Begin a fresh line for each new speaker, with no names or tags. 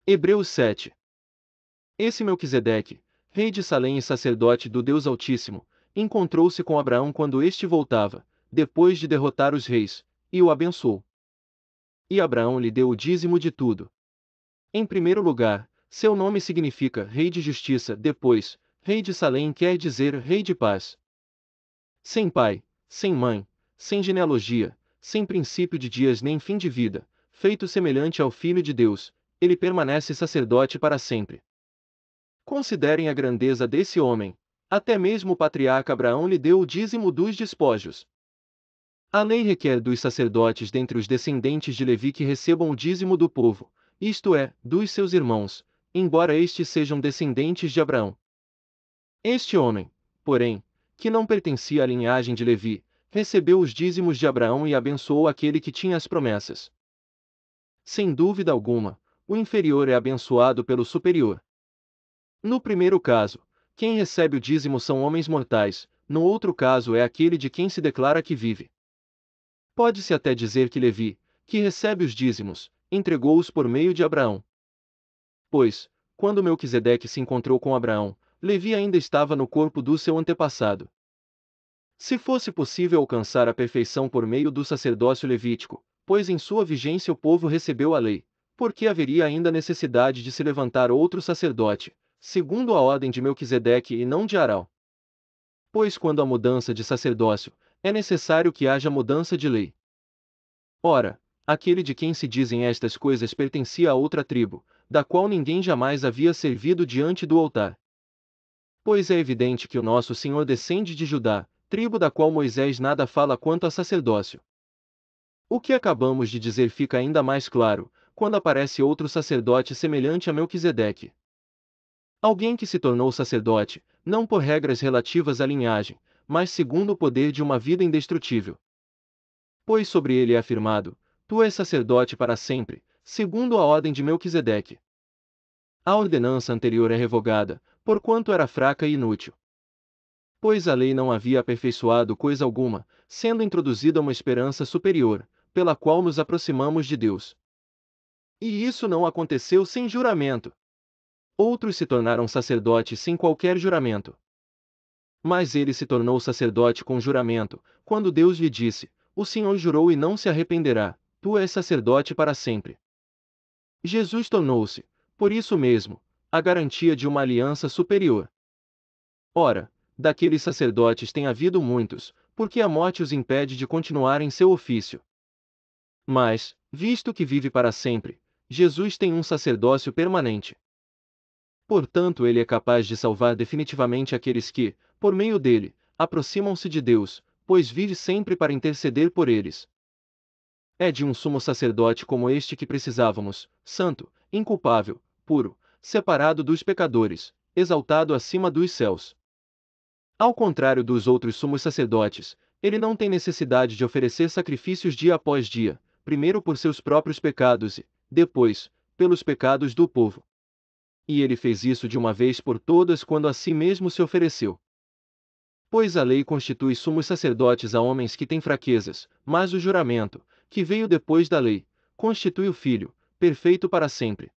Hebreus 7. Esse Melquisedeque, rei de Salém e sacerdote do Deus Altíssimo, encontrou-se com Abraão quando este voltava, depois de derrotar os reis, e o abençoou. E Abraão lhe deu o dízimo de tudo. Em primeiro lugar, seu nome significa Rei de Justiça, depois, Rei de Salém quer dizer Rei de Paz. Sem pai, sem mãe, sem genealogia, sem princípio de dias nem fim de vida, feito semelhante ao Filho de Deus, ele permanece sacerdote para sempre. Considerem a grandeza desse homem. Até mesmo o patriarca Abraão lhe deu o dízimo dos despojos. A lei requer dos sacerdotes dentre os descendentes de Levi que recebam o dízimo do povo, isto é, dos seus irmãos, embora estes sejam descendentes de Abraão. Este homem, porém, que não pertencia à linhagem de Levi, recebeu os dízimos de Abraão e abençoou aquele que tinha as promessas. Sem dúvida alguma, o inferior é abençoado pelo superior. No primeiro caso, quem recebe o dízimo são homens mortais, no outro caso é aquele de quem se declara que vive. Pode-se até dizer que Levi, que recebe os dízimos, entregou-os por meio de Abraão. Pois, quando Melquisedeque se encontrou com Abraão, Levi ainda estava no corpo do seu antepassado. Se fosse possível alcançar a perfeição por meio do sacerdócio levítico, pois em sua vigência o povo recebeu a lei, por que haveria ainda necessidade de se levantar outro sacerdote, segundo a ordem de Melquisedeque e não de Arão? Pois quando há mudança de sacerdócio, é necessário que haja mudança de lei. Ora, aquele de quem se dizem estas coisas pertencia a outra tribo, da qual ninguém jamais havia servido diante do altar. Pois é evidente que o nosso Senhor descende de Judá, tribo da qual Moisés nada fala quanto a sacerdócio. O que acabamos de dizer fica ainda mais claro, quando aparece outro sacerdote semelhante a Melquisedeque. Alguém que se tornou sacerdote, não por regras relativas à linhagem, mas segundo o poder de uma vida indestrutível. Pois sobre ele é afirmado: Tu és sacerdote para sempre, segundo a ordem de Melquisedeque. A ordenança anterior é revogada, porquanto era fraca e inútil. Pois a lei não havia aperfeiçoado coisa alguma, sendo introduzida uma esperança superior, pela qual nos aproximamos de Deus. E isso não aconteceu sem juramento. Outros se tornaram sacerdotes sem qualquer juramento. Mas ele se tornou sacerdote com juramento, quando Deus lhe disse: O Senhor jurou e não se arrependerá, tu és sacerdote para sempre. Jesus tornou-se, por isso mesmo, a garantia de uma aliança superior. Ora, daqueles sacerdotes tem havido muitos, porque a morte os impede de continuar em seu ofício. Mas, visto que vive para sempre, Jesus tem um sacerdócio permanente. Portanto, ele é capaz de salvar definitivamente aqueles que, por meio dele, aproximam-se de Deus, pois vive sempre para interceder por eles. É de um sumo sacerdote como este que precisávamos, santo, inculpável, puro, separado dos pecadores, exaltado acima dos céus. Ao contrário dos outros sumos sacerdotes, ele não tem necessidade de oferecer sacrifícios dia após dia, primeiro por seus próprios pecados e, depois, pelos pecados do povo. E ele fez isso de uma vez por todas quando a si mesmo se ofereceu. Pois a lei constitui sumos sacerdotes a homens que têm fraquezas, mas o juramento, que veio depois da lei, constitui o Filho, perfeito para sempre.